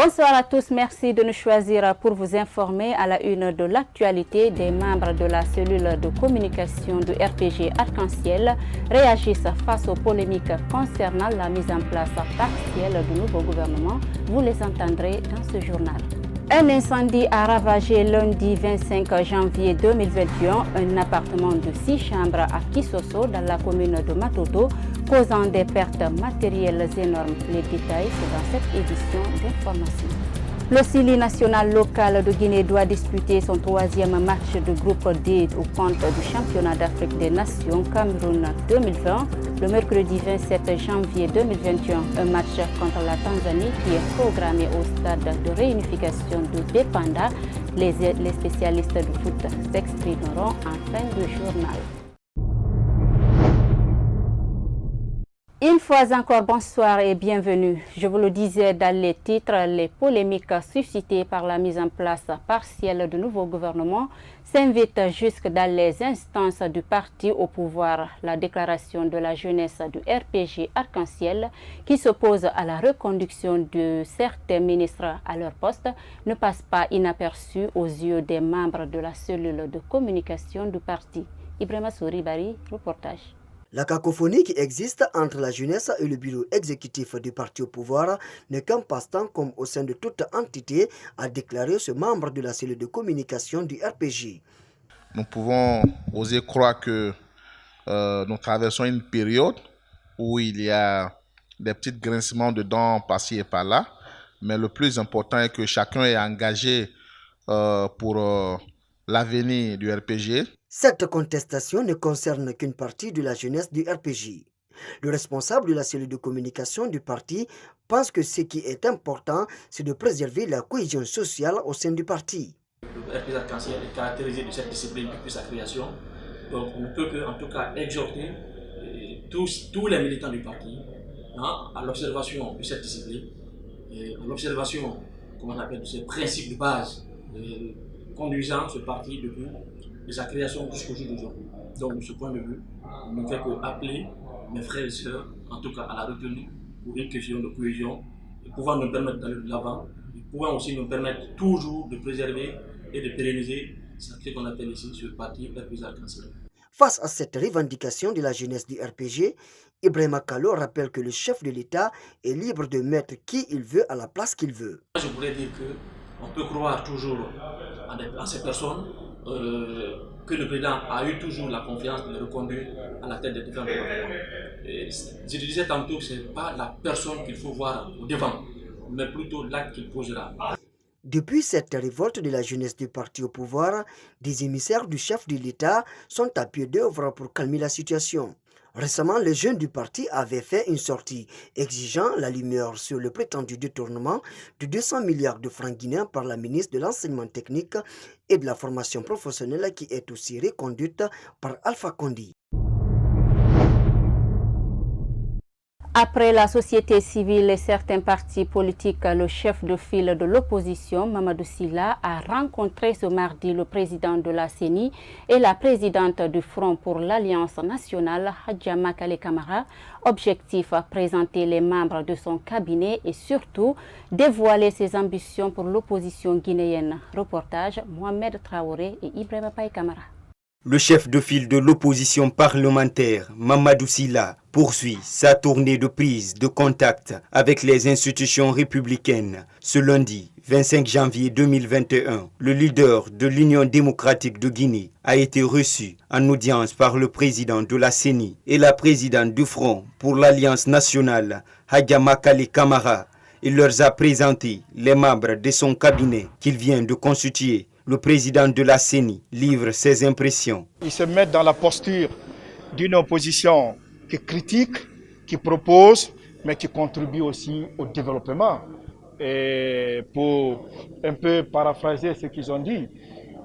Bonsoir à tous, merci de nous choisir pour vous informer à la une de l'actualité. Des membres de la cellule de communication du RPG Arc-en-Ciel réagissent face aux polémiques concernant la mise en place partielle du nouveau gouvernement. Vous les entendrez dans ce journal. Un incendie a ravagé lundi 25 janvier 2021 un appartement de 6 chambres à Kisosso dans la commune de Matoto, causant des pertes matérielles énormes. Les détails sont dans cette édition d'information. Le CILI national local de Guinée doit disputer son 3e match de groupe D au compte du championnat d'Afrique des Nations Cameroun 2020 le mercredi 27 janvier 2021. Un match contre la Tanzanie qui est programmé au stade de réunification de Dépanda. Les spécialistes du foot s'exprimeront en fin de journal. Une fois encore, bonsoir et bienvenue. Je vous le disais dans les titres, les polémiques suscitées par la mise en place partielle du nouveau gouvernement s'invitent jusque dans les instances du parti au pouvoir. La déclaration de la jeunesse du RPG Arc-en-Ciel qui s'oppose à la reconduction de certains ministres à leur poste ne passe pas inaperçue aux yeux des membres de la cellule de communication du parti. Ibrahima Souribari, reportage. La cacophonie qui existe entre la jeunesse et le bureau exécutif du parti au pouvoir n'est qu'un passe-temps comme au sein de toute entité, a déclaré ce membre de la cellule de communication du RPG. Nous pouvons oser croire que nous traversons une période où il y a des petits grincements de dents par-ci et par-là, mais le plus important est que chacun est engagé pour l'avenir du RPG. Cette contestation ne concerne qu'une partie de la jeunesse du RPG. Le responsable de la cellule de communication du parti pense que ce qui est important, c'est de préserver la cohésion sociale au sein du parti. Le RPG Arc-en-Ciel est caractérisé de cette discipline depuis sa création. Donc on ne peut que, en tout cas, exhorter tous les militants du parti à l'observation de cette discipline, et à l'observation, comment on appelle, de ces principes de base conduisant ce parti depuis de sa création jusqu'au jour d'aujourd'hui. Donc de ce point de vue, on ne fait que appeler mes frères et sœurs, en tout cas à la retenue, pour une question de cohésion, et pouvant nous permettre d'aller de l'avant, et pouvant aussi nous permettre toujours de préserver et de pérenniser ce qu'on appelle ici ce parti RPG Arc-en-Ciel. Face à cette revendication de la jeunesse du RPG, Ibrahima Kallo rappelle que le chef de l'État est libre de mettre qui il veut à la place qu'il veut. Je voudrais dire qu'on peut croire toujours à ces personnes, que le président a eu toujours la confiance de le reconduire à la tête des différents gouvernements. Je disais tantôt que ce n'est pas la personne qu'il faut voir au devant, mais plutôt l'acte qu'il posera. Depuis cette révolte de la jeunesse du parti au pouvoir, des émissaires du chef de l'État sont à pied d'œuvre pour calmer la situation. Récemment, les jeunes du parti avaient fait une sortie exigeant la lumière sur le prétendu détournement de 200 milliards de francs guinéens par la ministre de l'Enseignement technique et de la formation professionnelle qui est aussi reconduite par Alpha Condé. Après la société civile et certains partis politiques, le chef de file de l'opposition, Mamadou Sylla, a rencontré ce mardi le président de la CENI et la présidente du Front pour l'Alliance nationale, Hadja Makale Camara. Objectif, présenter les membres de son cabinet et surtout dévoiler ses ambitions pour l'opposition guinéenne. Reportage, Mohamed Traoré et Ibrahima Paye Camara. Le chef de file de l'opposition parlementaire, Mamadou Sylla, poursuit sa tournée de prise de contact avec les institutions républicaines. Ce lundi 25 janvier 2021, le leader de l'Union démocratique de Guinée a été reçu en audience par le président de la CENI et la présidente du Front pour l'Alliance nationale, Hadja Makale Camara. Il leur a présenté les membres de son cabinet qu'il vient de constituer. Le président de la CENI livre ses impressions. Ils se mettent dans la posture d'une opposition qui critique, qui propose, mais qui contribue aussi au développement. Et pour un peu paraphraser ce qu'ils ont dit,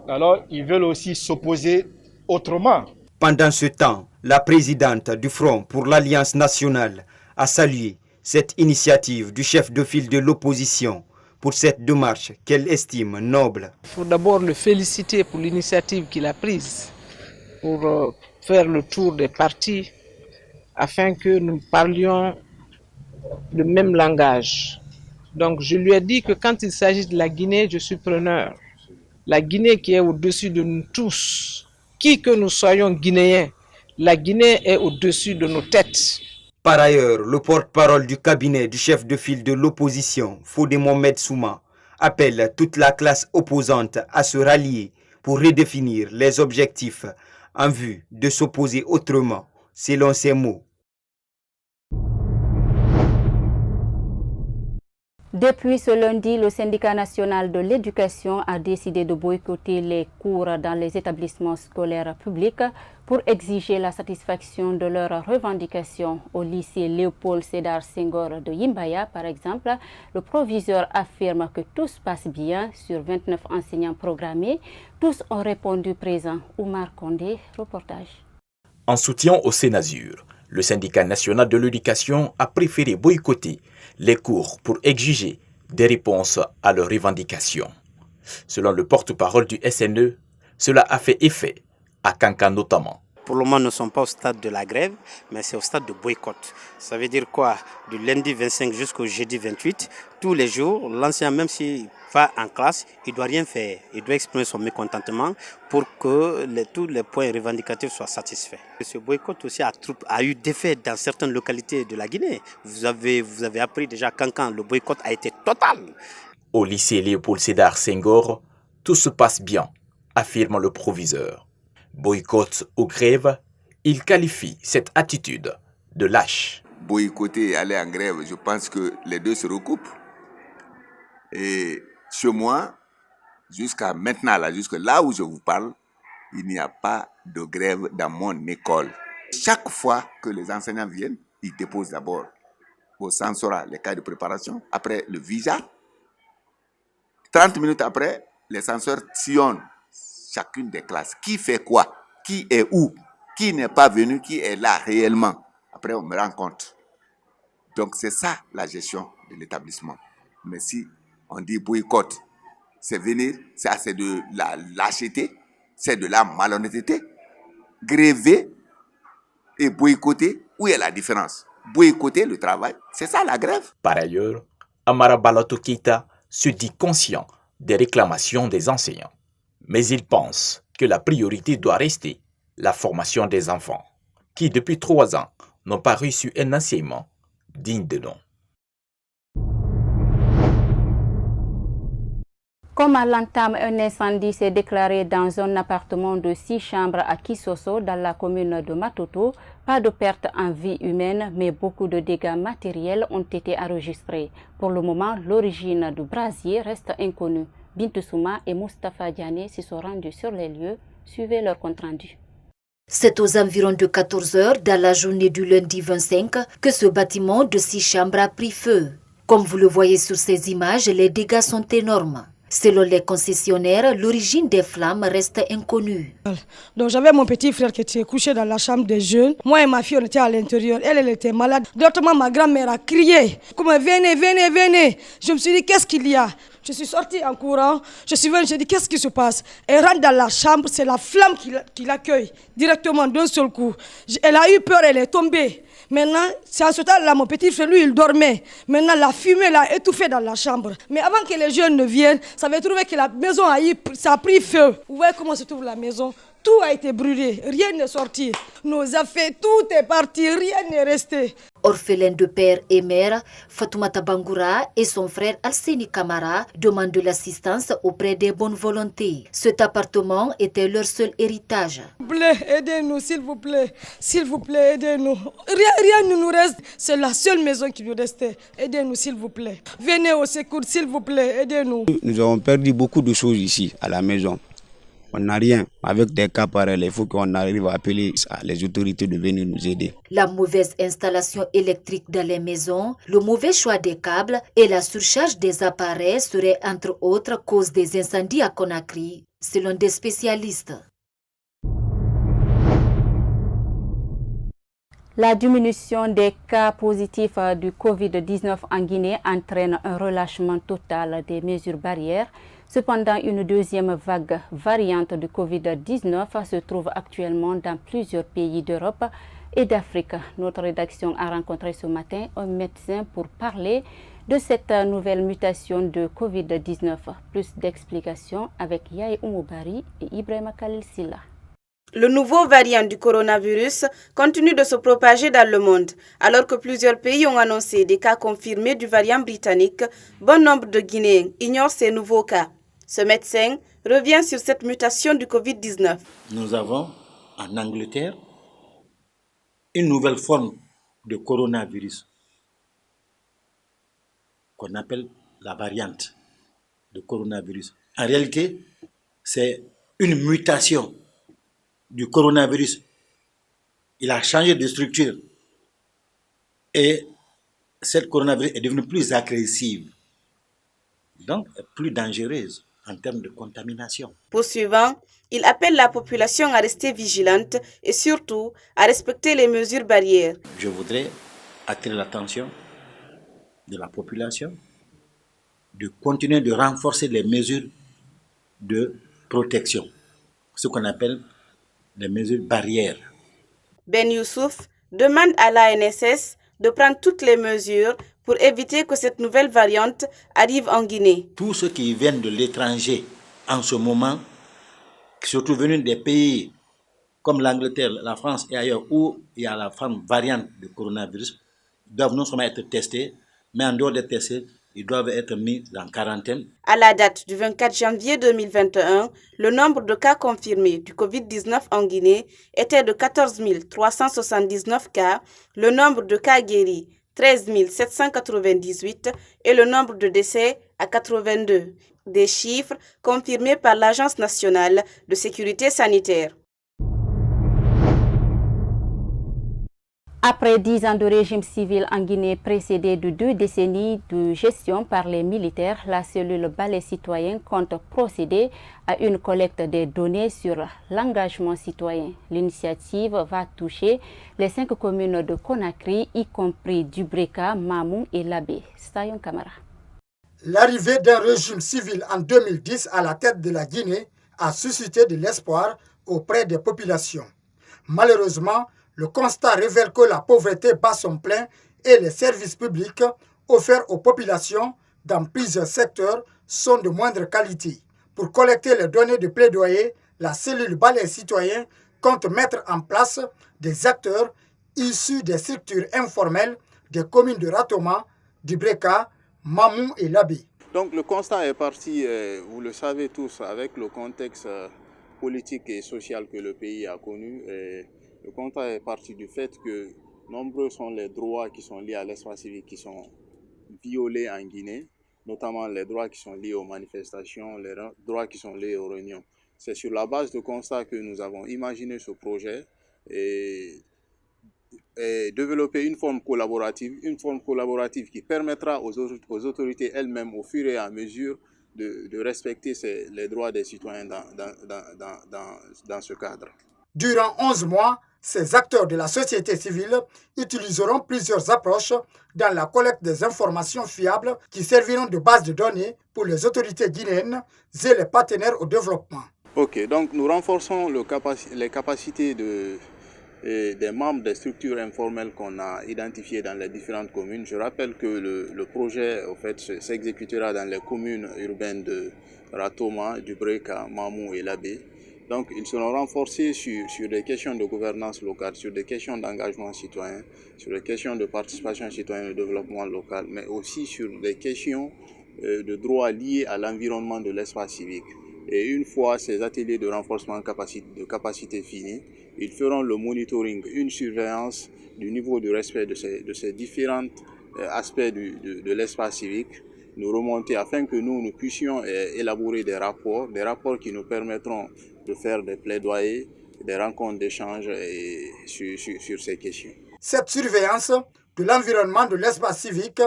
alors ils veulent aussi s'opposer autrement. Pendant ce temps, la présidente du Front pour l'Alliance nationale a salué cette initiative du chef de file de l'opposition pour cette démarche qu'elle estime noble. Il faut d'abord le féliciter pour l'initiative qu'il a prise pour faire le tour des partis afin que nous parlions le même langage Donc je lui ai dit que quand il s'agit de la Guinée, je suis preneur. La Guinée qui est au-dessus de nous tous, qui que nous soyons guinéens, la Guinée est au-dessus de nos têtes. Par ailleurs, le porte-parole du cabinet du chef de file de l'opposition, Fodé Mohamed Souma, appelle toute la classe opposante à se rallier pour redéfinir les objectifs en vue de s'opposer autrement, selon ses mots. Depuis ce lundi, le syndicat national de l'éducation a décidé de boycotter les cours dans les établissements scolaires publics pour exiger la satisfaction de leurs revendications. Au lycée Léopold Sédar Senghor de Yimbaya, par exemple, le proviseur affirme que tout se passe bien sur 29 enseignants programmés. Tous ont répondu présent. Oumar Kondé, reportage. En soutien au Sénasur, le syndicat national de l'éducation a préféré boycotter les cours pour exiger des réponses à leurs revendications. Selon le porte-parole du SNE, cela a fait effet à Kankan notamment. Pour le moment, nous ne sommes pas au stade de la grève, mais c'est au stade de boycott. Ça veut dire quoi? Du lundi 25 jusqu'au jeudi 28, tous les jours, l'enseignant, même s'il va en classe, il ne doit rien faire. Il doit exprimer son mécontentement pour que tous les points revendicatifs soient satisfaits. Ce boycott aussi a eu des faits dans certaines localités de la Guinée. Vous avez appris déjà quand le boycott a été total. Au lycée Léopold Sédar Senghor, tout se passe bien, affirme le proviseur. Boycott ou grève, il qualifie cette attitude de lâche. Boycotter et aller en grève, je pense que les deux se recoupent. Et chez moi, jusqu'à maintenant, jusqu'à là où je vous parle, il n'y a pas de grève dans mon école. Chaque fois que les enseignants viennent, ils déposent d'abord au Sansora les cas de préparation, après le visa. 30 minutes après, les censeurs sillonnent chacune des classes. Qui fait quoi? Qui est où? Qui n'est pas venu? Qui est là réellement? Après, on me rend compte. Donc, c'est ça la gestion de l'établissement. Mais si on dit boycott, c'est venir, c'est de la lâcheté, c'est de la malhonnêteté. Gréver et boycotter, où est la différence? Boycotter le travail, c'est ça la grève. Par ailleurs, Amara Balato Keïta se dit conscient des réclamations des enseignants. Mais il pense que la priorité doit rester la formation des enfants, qui depuis 3 ans n'ont pas reçu un enseignement digne de nom. Comme à l'entame, un incendie s'est déclaré dans un appartement de 6 chambres à Kisoso, dans la commune de Matoto. Pas de perte en vie humaine, mais beaucoup de dégâts matériels ont été enregistrés. Pour le moment, l'origine du brasier reste inconnue. Bintou Souma et Moustapha Diané se sont rendus sur les lieux. Suivez leur compte-rendu. C'est aux environs de 14 heures, dans la journée du lundi 25, que ce bâtiment de 6 chambres a pris feu. Comme vous le voyez sur ces images, les dégâts sont énormes. Selon les concessionnaires, l'origine des flammes reste inconnue. Donc j'avais mon petit frère qui était couché dans la chambre des jeunes. Moi et ma fille, on était à l'intérieur. Elle était malade. D'autrement, ma grand-mère a crié. Comme venez, venez, venez. Je me suis dit, qu'est-ce qu'il y a? Je suis sortie en courant. Je suis venue, j'ai dit, qu'est-ce qui se passe? Elle rentre dans la chambre, c'est la flamme qui l'accueille directement d'un seul coup. Elle a eu peur, elle est tombée. Maintenant, c'est à ce temps-là, mon petit frère, lui, il dormait. Maintenant, la fumée l'a étouffé dans la chambre. Mais avant que les jeunes ne viennent, ça avait trouvé que la maison ça a pris feu. Vous voyez comment se trouve la maison? Tout a été brûlé, rien n'est sorti. Nos affaires, tout est parti, rien n'est resté. Orphelin de père et mère, Fatoumata Bangoura et son frère Alseni Kamara demandent de l'assistance auprès des bonnes volontés. Cet appartement était leur seul héritage. S'il vous plaît, aidez-nous, s'il vous plaît. S'il vous plaît, aidez-nous. Rien ne nous reste. C'est la seule maison qui nous restait. Aidez-nous, s'il vous plaît. Venez au secours, s'il vous plaît, aidez-nous. Nous avons perdu beaucoup de choses ici, à la maison. On n'a rien. Avec des cas pareils, il faut qu'on arrive à appeler les autorités de venir nous aider. La mauvaise installation électrique dans les maisons, le mauvais choix des câbles et la surcharge des appareils seraient entre autres causes des incendies à Conakry, selon des spécialistes. La diminution des cas positifs du Covid-19 en Guinée entraîne un relâchement total des mesures barrières. Cependant, une deuxième vague variante du Covid-19 se trouve actuellement dans plusieurs pays d'Europe et d'Afrique. Notre rédaction a rencontré ce matin un médecin pour parler de cette nouvelle mutation de Covid-19. Plus d'explications avec Yaye Oumoubari et Ibrahima Khalil Silla. Le nouveau variant du coronavirus continue de se propager dans le monde. Alors que plusieurs pays ont annoncé des cas confirmés du variant britannique, bon nombre de Guinéens ignorent ces nouveaux cas. Ce médecin revient sur cette mutation du Covid-19. Nous avons en Angleterre une nouvelle forme de coronavirus qu'on appelle la variante de coronavirus. En réalité, c'est une mutation du coronavirus. Il a changé de structure et cette coronavirus est devenue plus agressive, donc plus dangereuse en termes de contamination. Poursuivant, il appelle la population à rester vigilante et surtout à respecter les mesures barrières. Je voudrais attirer l'attention de la population de continuer de renforcer les mesures de protection, ce qu'on appelle les mesures barrières. Ben Youssouf demande à l'ANSS de prendre toutes les mesures pour éviter que cette nouvelle variante arrive en Guinée. Tous ceux qui viennent de l'étranger en ce moment, surtout venus des pays comme l'Angleterre, la France et ailleurs où il y a la forme variante du coronavirus, doivent non seulement être testés, mais en dehors des tests, ils doivent être mis en quarantaine. À la date du 24 janvier 2021, le nombre de cas confirmés du Covid-19 en Guinée était de 14 379 cas, le nombre de cas guéris 13 798 et le nombre de décès à 82. Des chiffres confirmés par l'Agence nationale de sécurité sanitaire. Après 10 ans de régime civil en Guinée précédé de 2 décennies de gestion par les militaires, la cellule Balai Citoyen compte procéder à une collecte des données sur l'engagement citoyen. L'initiative va toucher les 5 communes de Conakry, y compris Dubreka, Mamou et Labé. Stayon Kamara. L'arrivée d'un régime civil en 2010 à la tête de la Guinée a suscité de l'espoir auprès des populations. Malheureusement, le constat révèle que la pauvreté bat son plein et les services publics offerts aux populations dans plusieurs secteurs sont de moindre qualité. Pour collecter les données de plaidoyer, la cellule Balai Citoyen compte mettre en place des acteurs issus des structures informelles des communes de Ratoma, Dubreka, Mamou et Labé. Donc le constat est parti, vous le savez tous, avec le contexte politique et social que le pays a connu. Le constat est parti du fait que nombreux sont les droits qui sont liés à l'espace civique qui sont violés en Guinée, notamment les droits qui sont liés aux manifestations, les droits qui sont liés aux réunions. C'est sur la base de constat que nous avons imaginé ce projet et développer une forme collaborative qui permettra aux autorités elles-mêmes, au fur et à mesure, de respecter les droits des citoyens dans ce cadre. Durant 11 mois, ces acteurs de la société civile utiliseront plusieurs approches dans la collecte des informations fiables qui serviront de base de données pour les autorités guinéennes et les partenaires au développement. Ok, donc nous renforçons les capacités des membres des structures informelles qu'on a identifiées dans les différentes communes. Je rappelle que le projet en fait, s'exécutera dans les communes urbaines de Ratoma, Dubreka, Mamou et Labé. Donc ils seront renforcés sur des questions de gouvernance locale, sur des questions d'engagement citoyen, sur des questions de participation citoyenne et de développement local, mais aussi sur des questions de droits liés à l'environnement de l'espace civique. Et une fois ces ateliers de renforcement de capacité finis, ils feront le monitoring, une surveillance du niveau de respect de ces différents aspects de l'espace civique, nous remonter afin que nous puissions élaborer des rapports qui nous permettront de faire des plaidoyers, des rencontres d'échange sur ces questions. Cette surveillance de l'environnement de l'espace civique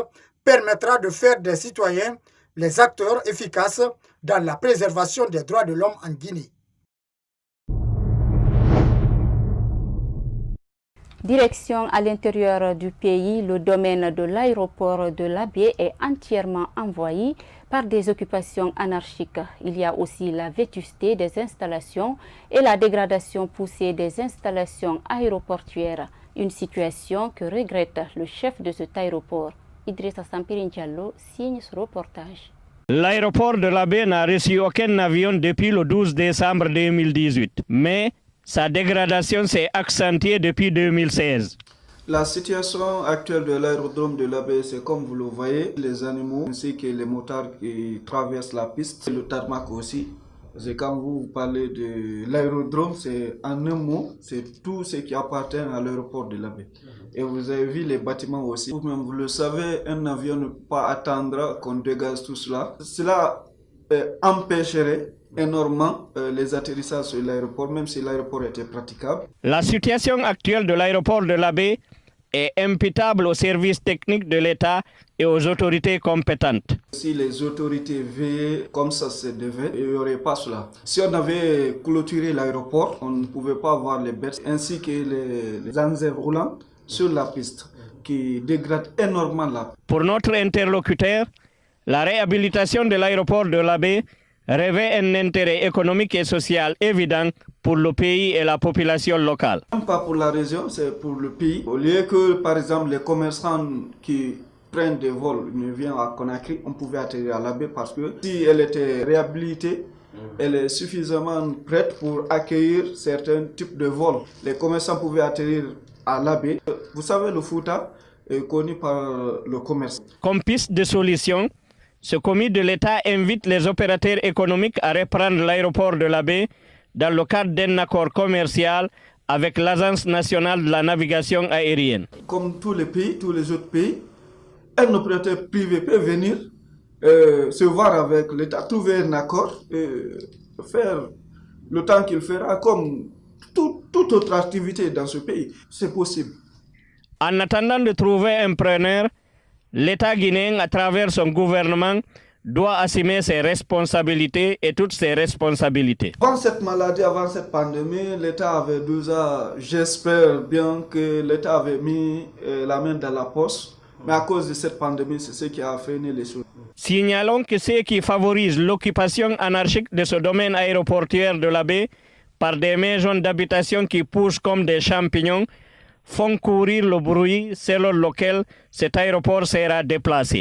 permettra de faire des citoyens les acteurs efficaces dans la préservation des droits de l'homme en Guinée. Direction à l'intérieur du pays, le domaine de l'aéroport de Labé est entièrement envahi par des occupations anarchiques. Il y a aussi la vétusté des installations et la dégradation poussée des installations aéroportuaires. Une situation que regrette le chef de cet aéroport, Idrissa Sampirin Diallo signe ce reportage. L'aéroport de l'Abbé n'a reçu aucun avion depuis le 12 décembre 2018, mais sa dégradation s'est accentuée depuis 2016. La situation actuelle de l'aérodrome de l'Abbé, c'est comme vous le voyez, les animaux ainsi que les motards qui traversent la piste, le tarmac aussi. C'est quand vous parlez de l'aérodrome, c'est en un mot, c'est tout ce qui appartient à l'aéroport de l'Abbé. Et vous avez vu les bâtiments aussi. Vous-même, vous le savez, un avion ne peut pas attendre qu'on dégage tout cela. Cela empêcherait énormément les atterrissages sur l'aéroport, même si l'aéroport était praticable. La situation actuelle de l'aéroport de l'Abbé est imputable aux services techniques de l'État et aux autorités compétentes. Si les autorités veillaient comme ça se devait, il n'y aurait pas cela. Si on avait clôturé l'aéroport, on ne pouvait pas voir les bêtes ainsi que les engins roulants sur la piste qui dégradent énormément la piste. Pour notre interlocuteur, la réhabilitation de l'aéroport de l'Abbé revêt un intérêt économique et social évident pour le pays et la population locale. Pas pour la région, c'est pour le pays. Au lieu que, par exemple, les commerçants qui prennent des vols ne viennent à Conakry, on pouvait atterrir à l'Abbé parce que si elle était réhabilitée, elle est suffisamment prête pour accueillir certains types de vols. Les commerçants pouvaient atterrir à l'Abbé. Vous savez, le Fouta est connu par le commerce. Comme piste de solution, ce comité de l'État invite les opérateurs économiques à reprendre l'aéroport de l'Abbé dans le cadre d'un accord commercial avec l'Agence nationale de la navigation aérienne. Comme tous les pays, tous les autres pays, un opérateur privé peut venir se voir avec l'État, trouver un accord et faire le temps qu'il fera comme toute autre activité dans ce pays. C'est possible. En attendant de trouver un preneur, l'État guinéen, à travers son gouvernement, doit assumer ses responsabilités et toutes ses responsabilités. Avant cette maladie, avant cette pandémie, l'État avait déjà, j'espère bien que l'État avait mis la main dans la poche. Mais à cause de cette pandémie, c'est ce qui a freiné les choses. Signalons que ce qui favorise l'occupation anarchique de ce domaine aéroportuaire de l'Abbé par des maisons d'habitation qui poussent comme des champignons font courir le bruit selon lequel cet aéroport sera déplacé.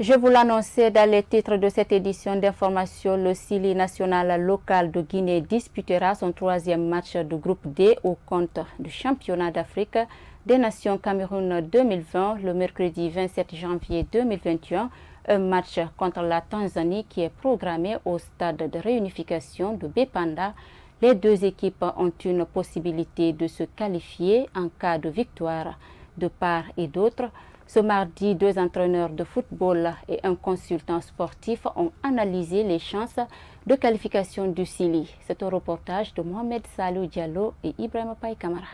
Je vous l'annonçais dans les titres de cette édition d'information, le Sili national local de Guinée disputera son 3e match du groupe D au compte du championnat d'Afrique des Nations Cameroun 2020 le mercredi 27 janvier 2021. Un match contre la Tanzanie qui est programmé au stade de réunification de Bépanda. Les deux équipes ont une possibilité de se qualifier en cas de victoire de part et d'autre. Ce mardi, 2 entraîneurs de football et un consultant sportif ont analysé les chances de qualification du Sili. C'est un reportage de Mohamed Salou Diallo et Ibrahim Paye Kamara.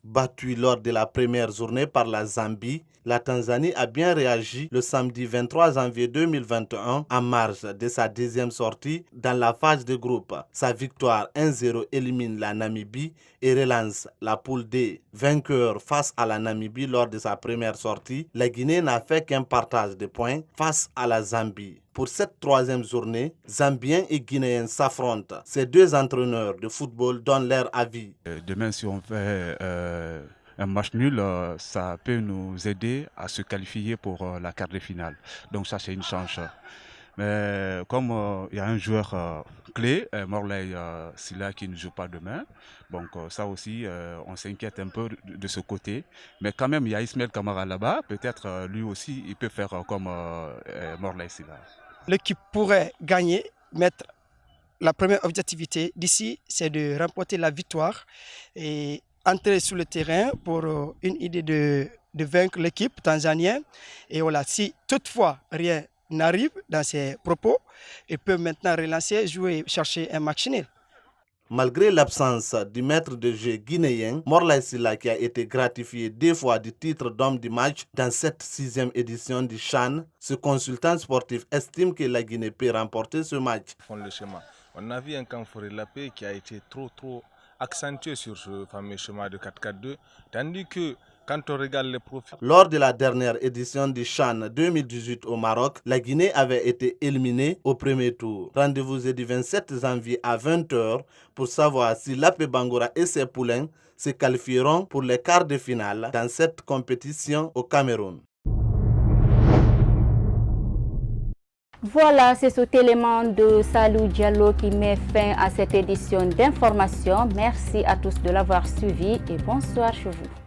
Battue lors de la première journée par la Zambie, la Tanzanie a bien réagi le samedi 23 janvier 2021 en marge de sa 10e sortie dans la phase de groupe. Sa victoire 1-0 élimine la Namibie et relance la poule D. Vainqueur face à la Namibie lors de sa première sortie, la Guinée n'a fait qu'un partage de points face à la Zambie. Pour cette 3e journée, Zambiens et Guinéens s'affrontent. Ces deux entraîneurs de football donnent leur avis. Demain, si on fait un match nul, ça peut nous aider à se qualifier pour la quart de finale. Donc ça, c'est une chance. Mais comme il y a un joueur clé, Morley Silla, qui ne joue pas demain, donc ça aussi, on s'inquiète un peu de ce côté. Mais quand même, il y a Ismaël Kamara là-bas. Peut-être lui aussi, il peut faire comme Morley Silla. L'équipe pourrait gagner, mettre la première objectivité d'ici, c'est de remporter la victoire et entrer sur le terrain pour une idée de vaincre l'équipe tanzanienne. Et voilà, si toutefois rien n'arrive dans ses propos, ils peuvent maintenant relancer, jouer, chercher un match nul. Malgré l'absence du maître de jeu guinéen, Morley Silla, qui a été gratifié 2 fois du titre d'homme du match dans cette 6e édition du CHAN, ce consultant sportif estime que la Guinée peut remporter ce match. Le schéma. On a vu un camp qui a été trop accentué sur ce fameux schéma de 4-4-2, tandis que Quand on regarde les profils... Lors de la dernière édition du CHAN 2018 au Maroc, la Guinée avait été éliminée au premier tour. Rendez-vous du 27 janvier à 20 h pour savoir si l'AP Bangoura et ses poulains se qualifieront pour les quarts de finale dans cette compétition au Cameroun. Voilà, c'est cet élément de Salou Diallo qui met fin à cette édition d'information. Merci à tous de l'avoir suivi et bonsoir chez vous.